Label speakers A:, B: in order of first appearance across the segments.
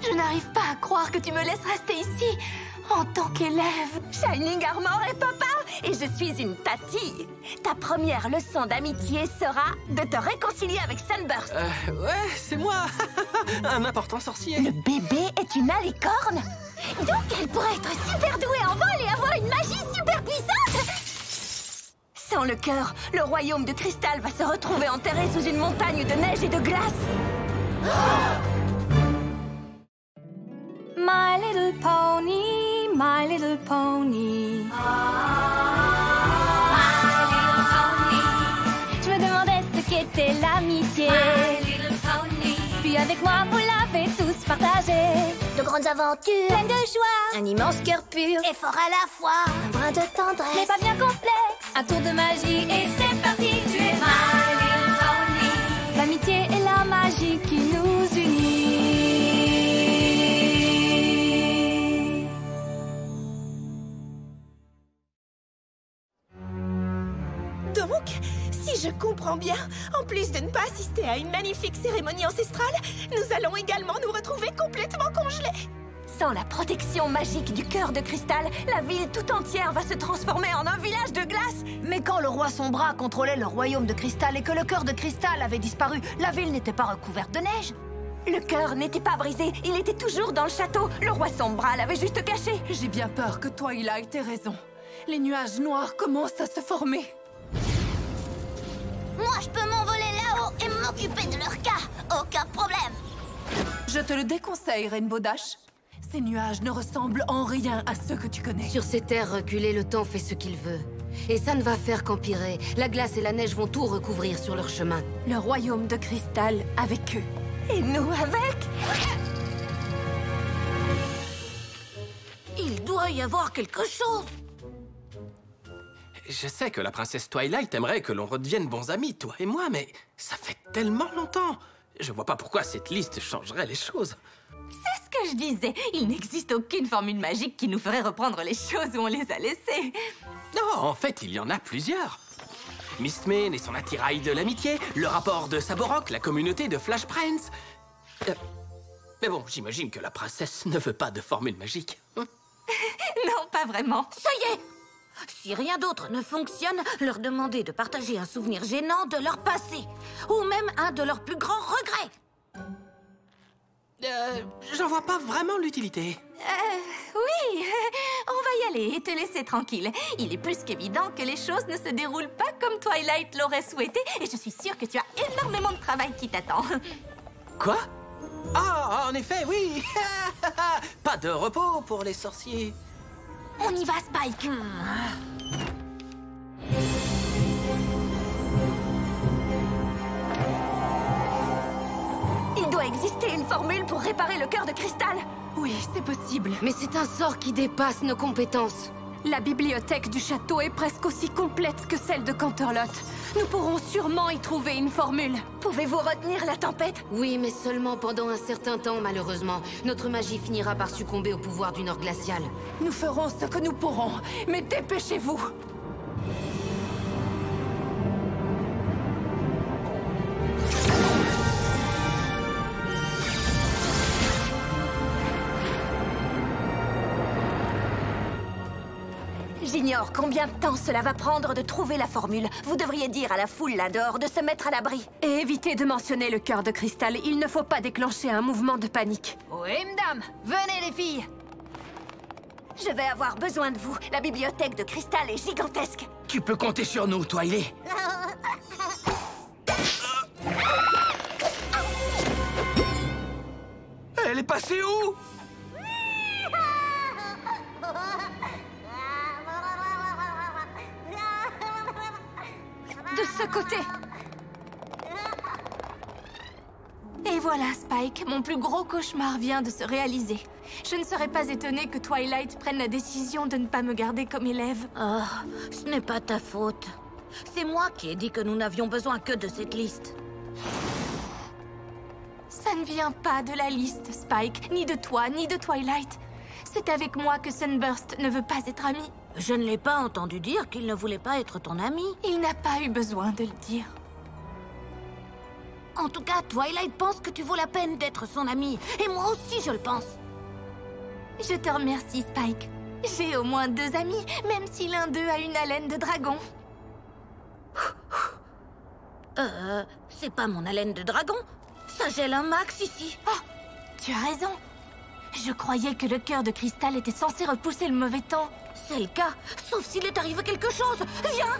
A: Je n'arrive pas à croire que tu me laisses rester ici en tant qu'élève. Shining Armor est papa et je suis une tatie. Ta première leçon d'amitié sera de te réconcilier avec Sunburst.
B: Ouais, c'est moi. Un important sorcier.
A: Le bébé est une alicorne. Donc elle pourrait être super douée en vol et avoir une magie super puissante. Sans le cœur, le royaume de cristal va se retrouver enterré sous une montagne de neige et de glace. My little pony, my little pony. My little pony. Je me demandais ce qu'était l'amitié. My little pony. Puis avec moi, vous l'avez tous partagé.
C: De grandes aventures,
A: Pleine de joie,
C: un immense cœur pur,
A: et fort à la fois.
C: un brin de tendresse.
A: Mais pas bien complexe. Un tour de magie et c'est parti. Tu es my little pony. L'amitié et la magie qui nous unit.
D: Donc, si je comprends bien, en plus de ne pas assister à une magnifique cérémonie ancestrale, nous allons également nous retrouver complètement congelés.
A: Sans la protection magique du cœur de cristal, la ville tout entière va se transformer en un village de glace.
E: Mais quand le roi Sombra contrôlait le royaume de cristal et que le cœur de cristal avait disparu, la ville n'était pas recouverte de neige.
A: Le cœur n'était pas brisé, il était toujours dans le château. Le roi Sombra l'avait juste caché.
F: J'ai bien peur que Twilight ait raison. Les nuages noirs commencent à se former.
C: Moi, je peux m'envoler là-haut et m'occuper de leur cas. Aucun problème.
F: Je te le déconseille, Rainbow Dash. Ces nuages ne ressemblent en rien à ceux que tu connais.
G: Sur ces terres reculées, le temps fait ce qu'il veut. Et ça ne va faire qu'empirer. La glace et la neige vont tout recouvrir sur leur chemin.
A: Le royaume de cristal avec eux. Et nous avec.
C: Il doit y avoir quelque chose.
B: Je sais que la princesse Twilight aimerait que l'on redevienne bons amis, toi et moi, mais ça fait tellement longtemps. Je vois pas pourquoi cette liste changerait les choses.
A: C'est ce que je disais. Il n'existe aucune formule magique qui nous ferait reprendre les choses où on les a laissées.
B: Non, en fait, il y en a plusieurs. Mistmane et son attirail de l'amitié, le rapport de Saborok, la communauté de Flash Prince. Mais bon, j'imagine que la princesse ne veut pas de formule magique.
A: Non, pas vraiment.
C: Ça y est. Si rien d'autre ne fonctionne, leur demander de partager un souvenir gênant de leur passé. Ou même un de leurs plus grands regrets.
B: J'en vois pas vraiment l'utilité.
A: Oui, on va y aller et te laisser tranquille. Il est plus qu'évident que les choses ne se déroulent pas comme Twilight l'aurait souhaité et je suis sûre que tu as énormément de travail qui t'attend.
B: Quoi? Ah, en effet, oui. Pas de repos pour les sorciers.
A: On y va, Spike. Il doit exister une formule pour réparer le cœur de cristal.
F: Oui, c'est possible.
G: Mais c'est un sort qui dépasse nos compétences.
A: La bibliothèque du château est presque aussi complète que celle de Canterlot. Nous pourrons sûrement y trouver une formule. Pouvez-vous retenir la tempête?
G: Oui, mais seulement pendant un certain temps, malheureusement. Notre magie finira par succomber au pouvoir du Nord glacial.
F: Nous ferons ce que nous pourrons, mais dépêchez-vous.
A: J'ignore combien de temps cela va prendre de trouver la formule. Vous devriez dire à la foule là dehors de se mettre à l'abri. Et évitez de mentionner le cœur de cristal. Il ne faut pas déclencher un mouvement de panique.
E: Oui, madame. Venez, les filles.
A: Je vais avoir besoin de vous. La bibliothèque de cristal est gigantesque.
B: Tu peux compter sur nous, Twilight. Elle est passée où?
A: De ce côté. Et voilà, Spike, mon plus gros cauchemar vient de se réaliser. Je ne serais pas étonnée que Twilight prenne la décision de ne pas me garder comme élève.
C: Oh, ce n'est pas ta faute. C'est moi qui ai dit que nous n'avions besoin que de cette liste.
A: Ça ne vient pas de la liste, Spike, ni de toi, ni de Twilight. C'est avec moi que Sunburst ne veut pas être ami.
C: Je ne l'ai pas entendu dire qu'il ne voulait pas être ton ami.
A: Il n'a pas eu besoin de le dire.
C: En tout cas, Twilight pense que tu vaux la peine d'être son amie. Et moi aussi, je le pense.
E: Je te remercie, Spike. J'ai au moins 2 amis, même si l'un d'eux a une haleine de dragon.
C: C'est pas mon haleine de dragon. Ça gèle un max ici.
E: Oh, tu as raison. Je croyais que le cœur de cristal était censé repousser le mauvais temps.
C: C'est le cas, sauf s'il est arrivé quelque chose. Viens!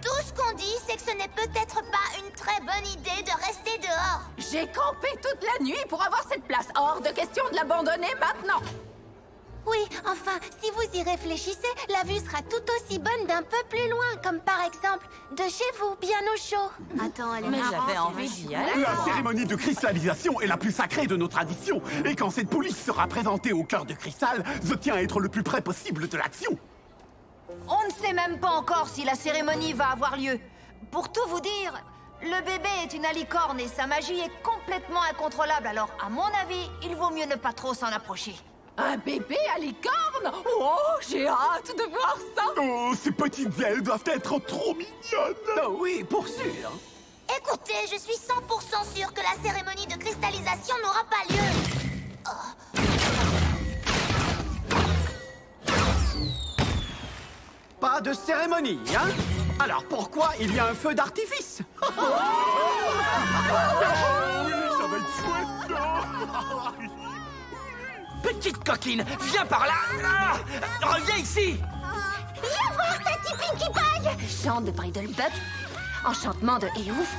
A: Tout ce qu'on dit, c'est que ce n'est peut-être pas une très bonne idée de rester dehors.
F: J'ai campé toute la nuit pour avoir cette place. Hors de question de l'abandonner maintenant.
A: Oui, enfin, si vous y réfléchissez, la vue sera tout aussi bonne d'un peu plus loin, comme par exemple de chez vous, bien au chaud.
C: Attends, elle est
H: Mais
C: marrante,
H: j'avais envie d'y aller.
I: La cérémonie de cristallisation est la plus sacrée de nos traditions. Et quand cette police sera présentée au cœur de cristal, je tiens à être le plus près possible de l'action.
E: On ne sait même pas encore si la cérémonie va avoir lieu. Pour tout vous dire, le bébé est une alicorne et sa magie est complètement incontrôlable. Alors, à mon avis, il vaut mieux ne pas trop s'en approcher.
F: Un bébé à licorne? Oh, j'ai hâte de voir ça.
I: Oh, ces petites ailes doivent être trop mignonnes.
B: Oh oui, pour sûr.
A: Écoutez, je suis 100% sûre que la cérémonie de cristallisation n'aura pas lieu.
J: Pas de cérémonie, hein? Alors pourquoi il y a un feu d'artifice?
I: Oui, ça va être chouette, non?
B: Petite coquine, viens par là. Reviens ici.
A: Viens voir Tati Pinkie Pie!
E: Chant de Bridlebuck, enchantement de Eouf,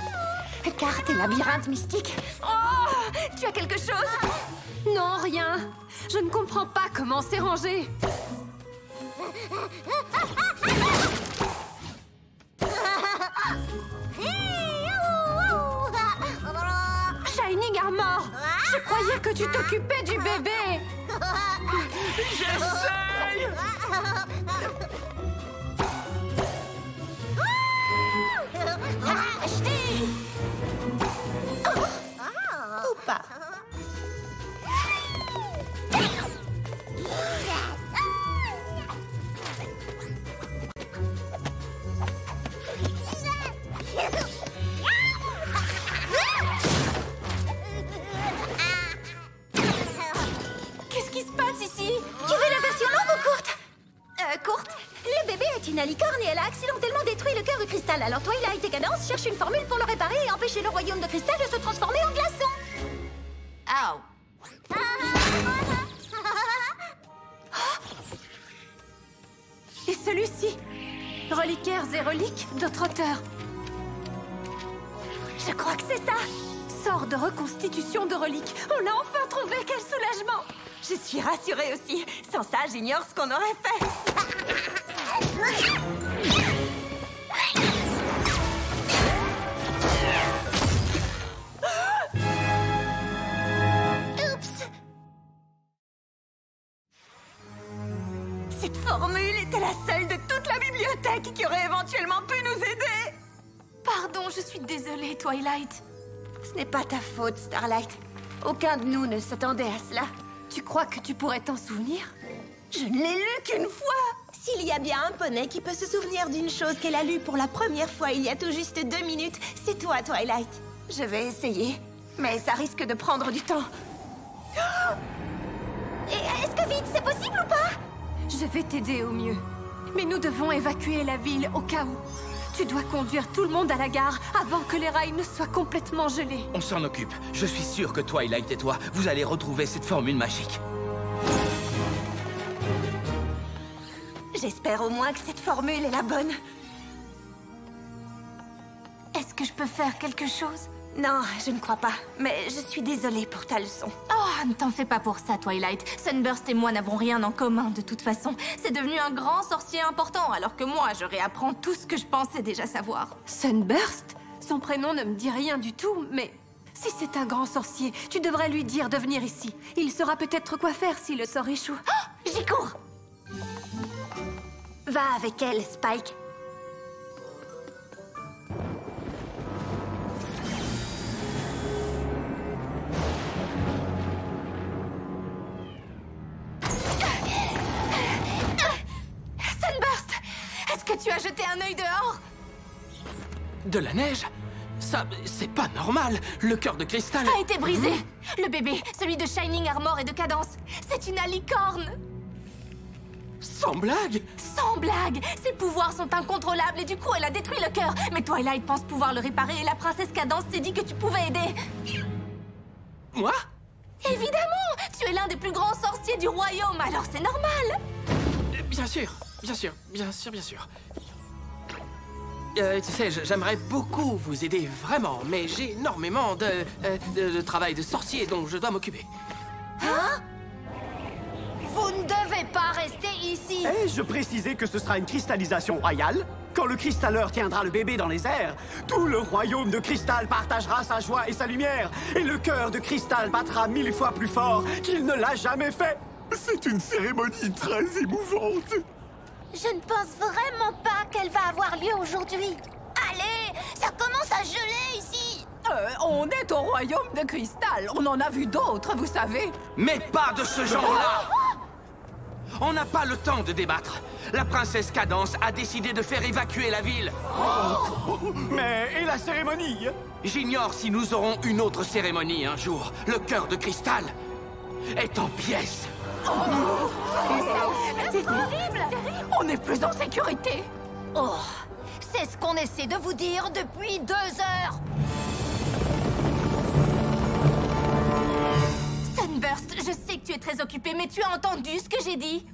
E: carte et labyrinthe mystique.
A: Oh! Tu as quelque chose?
E: Non, rien. Je ne comprends pas comment c'est rangé. Shining Armor, je croyais que tu t'occupais du bébé.
B: J'essaye.
D: Ou pas.
E: Qu'est-ce qui se passe ici?
A: Tu veux la version longue ou courte? Courte. Le bébé est une alicorne et elle a accidentellement détruit le cœur de cristal. Alors Twilight et Cadence cherchent une formule pour le réparer et empêcher le royaume de cristal de se transformer en glaçon.
C: Ow.
E: Et celui-ci? Reliquaires et reliques d'autres auteurs.
A: Je crois que c'est ça.
E: Sort de reconstitution de reliques. On l'a enfin trouvé, quel soulagement!
A: Je suis rassurée aussi. Sans ça, j'ignore ce qu'on aurait fait. Oups! Cette formule était la seule de toute la bibliothèque qui aurait éventuellement pu nous aider.
E: Pardon, je suis désolée, Twilight.
A: Ce n'est pas ta faute, Starlight. Aucun de nous ne s'attendait à cela.
E: Tu crois que tu pourrais t'en souvenir?
A: Je ne l'ai lu qu'une fois.
D: S'il y a bien un poney qui peut se souvenir d'une chose qu'elle a lue pour la première fois il y a tout juste 2 minutes, c'est toi, Twilight.
A: Je vais essayer, mais ça risque de prendre du temps. Et est-ce que vite, c'est possible ou pas?
E: Je vais t'aider au mieux. Mais nous devons évacuer la ville au cas où. Tu dois conduire tout le monde à la gare avant que les rails ne soient complètement gelés.
B: On s'en occupe. Je suis sûr que Twilight et toi, vous allez retrouver cette formule magique.
A: J'espère au moins que cette formule est la bonne.
E: Est-ce que je peux faire quelque chose?
A: Non, je ne crois pas. Mais je suis désolée pour ta leçon.
E: Oh, ne t'en fais pas pour ça, Twilight. Sunburst et moi n'avons rien en commun, de toute façon. C'est devenu un grand sorcier important, alors que moi, je réapprends tout ce que je pensais déjà savoir. Sunburst? Son prénom ne me dit rien du tout, mais... Si c'est un grand sorcier, tu devrais lui dire de venir ici. Il saura peut-être quoi faire si le sort échoue.
A: Oh, j'y cours! Va avec elle, Spike.
E: Sunburst! Est-ce que tu as jeté un œil dehors.
B: De la neige? Ça, c'est pas normal. Le cœur de cristal
E: A été brisé. Le bébé, celui de Shining Armor et de Cadence, c'est une alicorne.
B: Sans blague?
E: Sans blague. Ses pouvoirs sont incontrôlables et du coup, elle a détruit le cœur. Mais Twilight pense pouvoir le réparer et la princesse Cadence s'est dit que tu pouvais aider.
B: Moi?
E: Évidemment. Tu es l'un des plus grands sorciers du royaume, alors c'est normal.
B: Bien sûr, bien sûr, bien sûr, bien sûr. Tu sais, j'aimerais beaucoup vous aider, vraiment, mais j'ai énormément de travail de sorcier dont je dois m'occuper.
C: Hein? Vous ne devez pas rester ici.
J: Ai-je précisé que ce sera une cristallisation royale? Quand le cristalleur tiendra le bébé dans les airs, tout le royaume de cristal partagera sa joie et sa lumière, et le cœur de cristal battra 1000 fois plus fort qu'il ne l'a jamais fait.
I: C'est une cérémonie très émouvante.
A: Je ne pense vraiment pas qu'elle va avoir lieu aujourd'hui. Allez, ça commence à geler ici.
F: On est au royaume de cristal. On en a vu d'autres, vous savez.
B: Mais pas de ce genre-là! On n'a pas le temps de débattre. La princesse Cadence a décidé de faire évacuer la ville.
J: Mais et la cérémonie?
B: J'ignore si nous aurons une autre cérémonie un jour. Le cœur de cristal est en pièces.
A: C'est horrible.
F: On n'est plus en sécurité.
C: Oh, c'est ce qu'on essaie de vous dire depuis 2 heures.
E: Sunburst, je sais que tu es très occupé, mais tu as entendu ce que j'ai dit?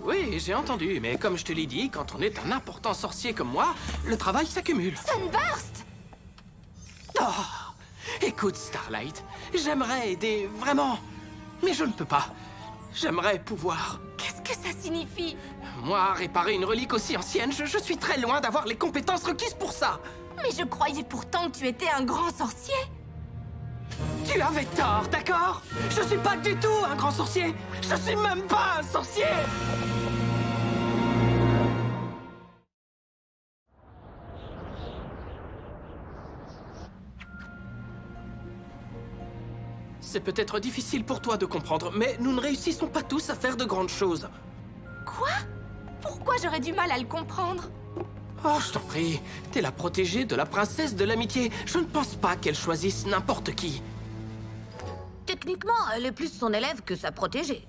B: Oui, j'ai entendu, mais comme je te l'ai dit, quand on est un important sorcier comme moi, le travail s'accumule.
E: Sunburst!
B: Oh, écoute, Starlight, j'aimerais aider, vraiment, mais je ne peux pas. J'aimerais pouvoir.
E: Qu'est-ce que ça signifie?
B: Moi, réparer une relique aussi ancienne, je suis très loin d'avoir les compétences requises pour ça.
E: Mais je croyais pourtant que tu étais un grand sorcier.
B: Tu avais tort, d'accord? Je suis pas du tout un grand sorcier. Je suis même pas un sorcier. C'est peut-être difficile pour toi de comprendre, mais nous ne réussissons pas tous à faire de grandes choses.
E: Quoi? Pourquoi j'aurais du mal à le comprendre?
B: Oh, je t'en prie, t'es la protégée de la princesse de l'amitié. Je ne pense pas qu'elle choisisse n'importe qui.
C: Techniquement, elle est plus son élève que sa protégée.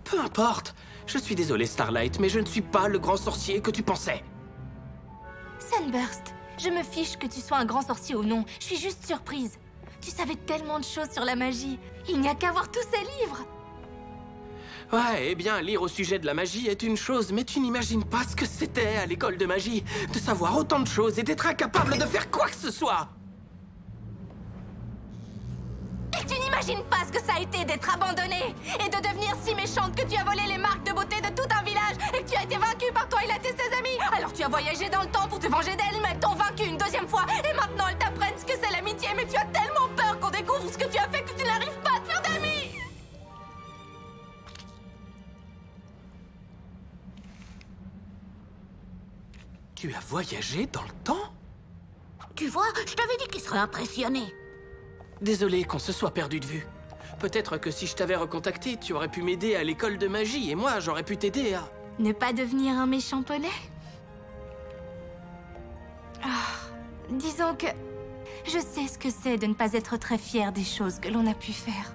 B: Peu importe. Je suis désolé, Starlight, mais je ne suis pas le grand sorcier que tu pensais.
E: Sunburst, je me fiche que tu sois un grand sorcier ou non. Je suis juste surprise. Tu savais tellement de choses sur la magie. Il n'y a qu'à voir tous ces livres.
B: Ouais, eh bien, lire au sujet de la magie est une chose, mais tu n'imagines pas ce que c'était à l'école de magie, de savoir autant de choses et d'être incapable de faire quoi que ce soit.
E: Et tu n'imagines pas ce que ça a été d'être abandonnée et de devenir si méchante que tu as volé les marques de beauté de tout un village et que tu as été vaincue par Twilight et ses amis. Alors tu as voyagé dans le temps pour te venger d'elle, mais elles t'ont vaincu une deuxième fois et maintenant elles t'apprennent ce que c'est l'amitié, mais tu as tellement peur qu'on découvre ce que tu as fait que tu n'arrives pas à te faire d'amis.
B: Tu as voyagé dans le temps?
C: Tu vois, je t'avais dit qu'il serait impressionné.
B: Désolé qu'on se soit perdu de vue. Peut-être que si je t'avais recontacté, tu aurais pu m'aider à l'école de magie, et moi, j'aurais pu t'aider à...
E: Ne pas devenir un méchant poney? Disons que je sais ce que c'est de ne pas être très fière des choses que l'on a pu faire.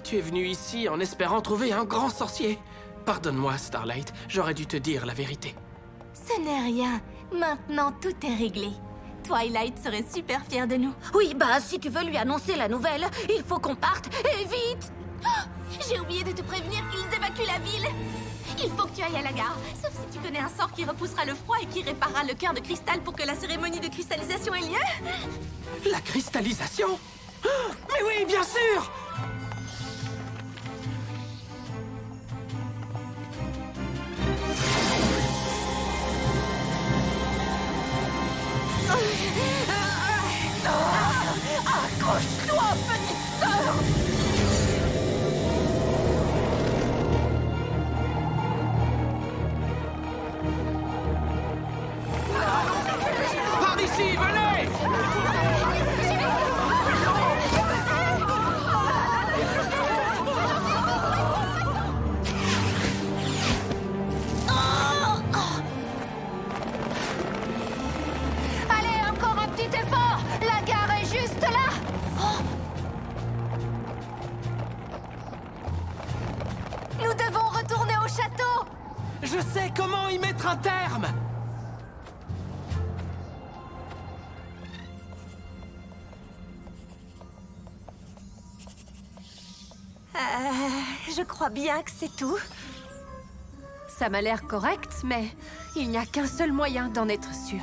B: Tu es venu ici en espérant trouver un grand sorcier. Pardonne-moi, Starlight, j'aurais dû te dire la vérité.
E: Ce n'est rien. Maintenant, tout est réglé. Twilight serait super fière de nous.
C: Oui, bah, si tu veux lui annoncer la nouvelle, il faut qu'on parte, et vite!
E: Oh, j'ai oublié de te prévenir qu'ils évacuent la ville. Il faut que tu ailles à la gare, sauf si tu connais un sort qui repoussera le froid et qui réparera le cœur de cristal pour que la cérémonie de cristallisation ait lieu.
B: La cristallisation? Mais oui, bien sûr!
F: Accroche-toi, petite sœur!
B: Par ici, venez! Je sais comment y mettre un terme!
A: Je crois bien que c'est tout.
E: Ça m'a l'air correct, mais il n'y a qu'un seul moyen d'en être sûr.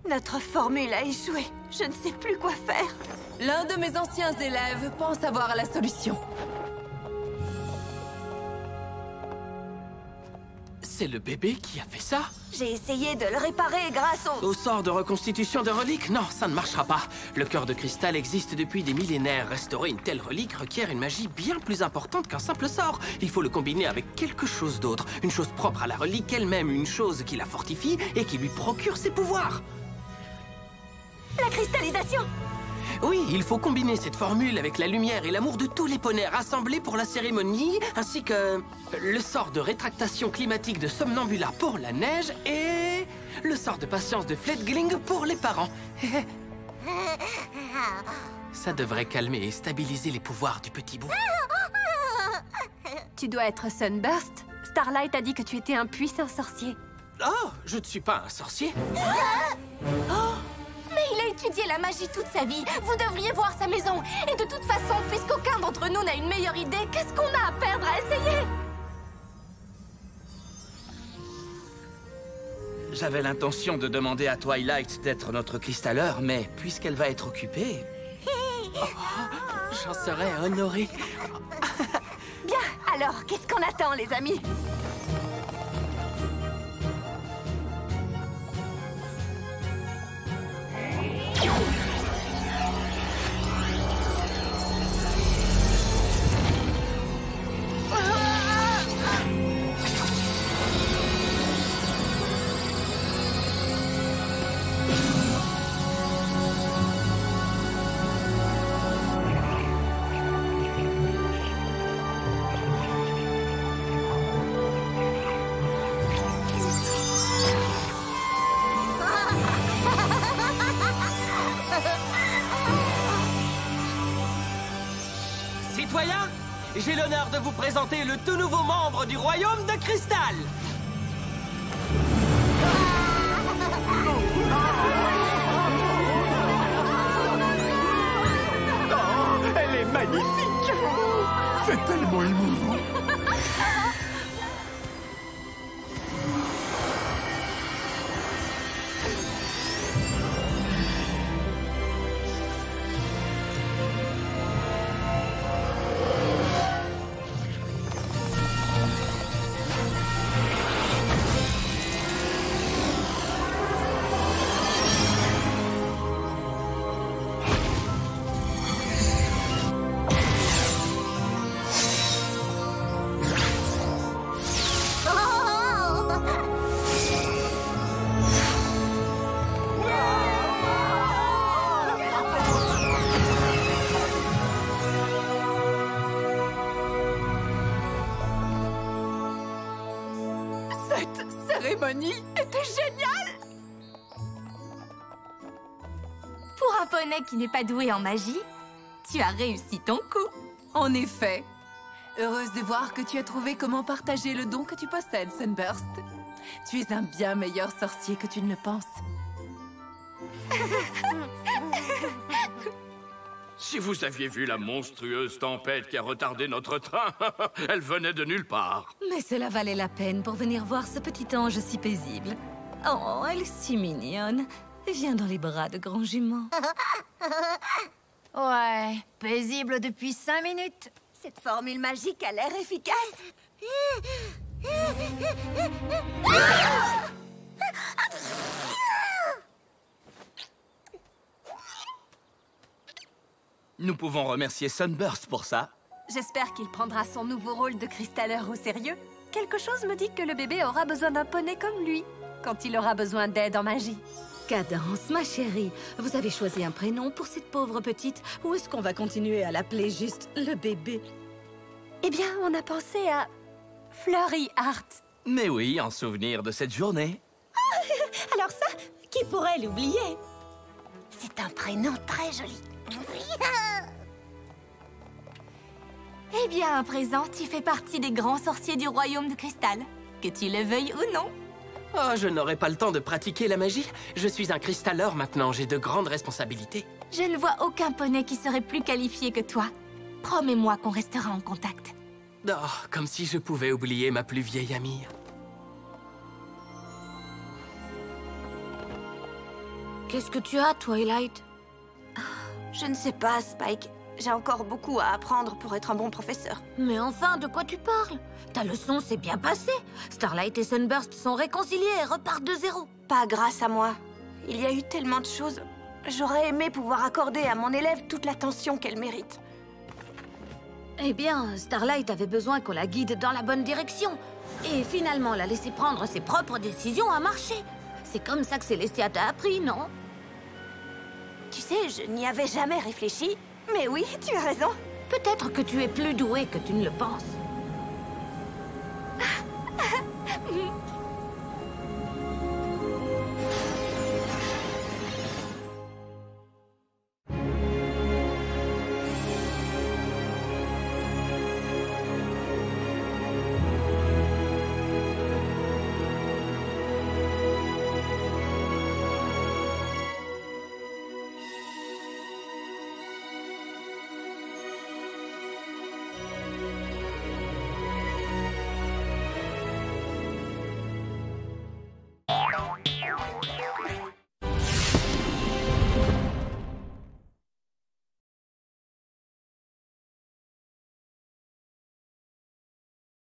A: Notre formule a échoué. Je ne sais plus quoi faire.
F: L'un de mes anciens élèves pense avoir la solution.
B: C'est le bébé qui a fait ça?
A: J'ai essayé de le réparer grâce
B: Au sort de reconstitution de reliques? Non, ça ne marchera pas. Le cœur de cristal existe depuis des millénaires. Restaurer une telle relique requiert une magie bien plus importante qu'un simple sort. Il faut le combiner avec quelque chose d'autre. Une chose propre à la relique elle-même, une chose qui la fortifie et qui lui procure ses pouvoirs.
A: La cristallisation!
B: Oui, il faut combiner cette formule avec la lumière et l'amour de tous les poneys rassemblés pour la cérémonie, ainsi que le sort de rétractation climatique de Somnambula pour la neige et le sort de patience de Fledgling pour les parents. Ça devrait calmer et stabiliser les pouvoirs du petit bout.
E: Tu dois être Sunburst. Starlight a dit que tu étais un puissant sorcier.
B: Oh, je ne suis pas un sorcier.
E: Mais il a étudié la magie toute sa vie. Vous devriez voir sa maison. Et de toute façon, puisqu'aucun d'entre nous n'a une meilleure idée, qu'est-ce qu'on a à perdre à essayer?
H: J'avais l'intention de demander à Twilight d'être notre cristalleur, mais puisqu'elle va être occupée...
B: J'en serais honoré.
A: Bien, alors, qu'est-ce qu'on attend, les amis?
B: Citoyens, j'ai l'honneur de vous présenter le tout nouveau membre du Royaume de Cristal.
I: Oh, elle est magnifique! C'est tellement émouvant!
F: Cette cérémonie était géniale!
E: Pour un poney qui n'est pas doué en magie, tu as réussi ton coup.
F: En effet. Heureuse de voir que tu as trouvé comment partager le don que tu possèdes, Sunburst. Tu es un bien meilleur sorcier que tu ne le penses.
K: Si vous aviez vu la monstrueuse tempête qui a retardé notre train, elle venait de nulle part.
C: Mais cela valait la peine pour venir voir ce petit ange si paisible. Oh, elle est si mignonne. Viens dans les bras de grand jument.
E: Ouais, paisible depuis 5 minutes.
A: Cette formule magique a l'air efficace.
H: Nous pouvons remercier Sunburst pour ça.
E: J'espère qu'il prendra son nouveau rôle de cristalleur au sérieux. Quelque chose me dit que le bébé aura besoin d'un poney comme lui, quand il aura besoin d'aide en magie.
C: Cadence, ma chérie, vous avez choisi un prénom pour cette pauvre petite, ou est-ce qu'on va continuer à l'appeler juste le bébé?
E: Eh bien, on a pensé à Flurry Heart.
H: Mais oui, en souvenir de cette journée.
D: Alors ça, qui pourrait l'oublier?
A: C'est un prénom très joli.
E: Eh bien, à présent, tu fais partie des grands sorciers du royaume de cristal. Que tu le veuilles ou non.
B: Oh, je n'aurai pas le temps de pratiquer la magie. Je suis un cristalleur maintenant, j'ai de grandes responsabilités.
E: Je ne vois aucun poney qui serait plus qualifié que toi. Promets-moi qu'on restera en contact.
B: Oh, comme si je pouvais oublier ma plus vieille amie.
C: Qu'est-ce que tu as, Twilight?
A: Je ne sais pas, Spike. J'ai encore beaucoup à apprendre pour être un bon professeur.
C: Mais enfin, de quoi tu parles? Ta leçon s'est bien passée. Starlight et Sunburst sont réconciliés et repartent de zéro.
A: Pas grâce à moi. Il y a eu tellement de choses. J'aurais aimé pouvoir accorder à mon élève toute l'attention qu'elle mérite.
C: Eh bien, Starlight avait besoin qu'on la guide dans la bonne direction. Et finalement, la laisser prendre ses propres décisions a marché. C'est comme ça que Célestia t'a appris, non?
A: Tu sais, je n'y avais jamais réfléchi. Mais oui, tu as raison.
C: Peut-être que tu es plus douée que tu ne le penses.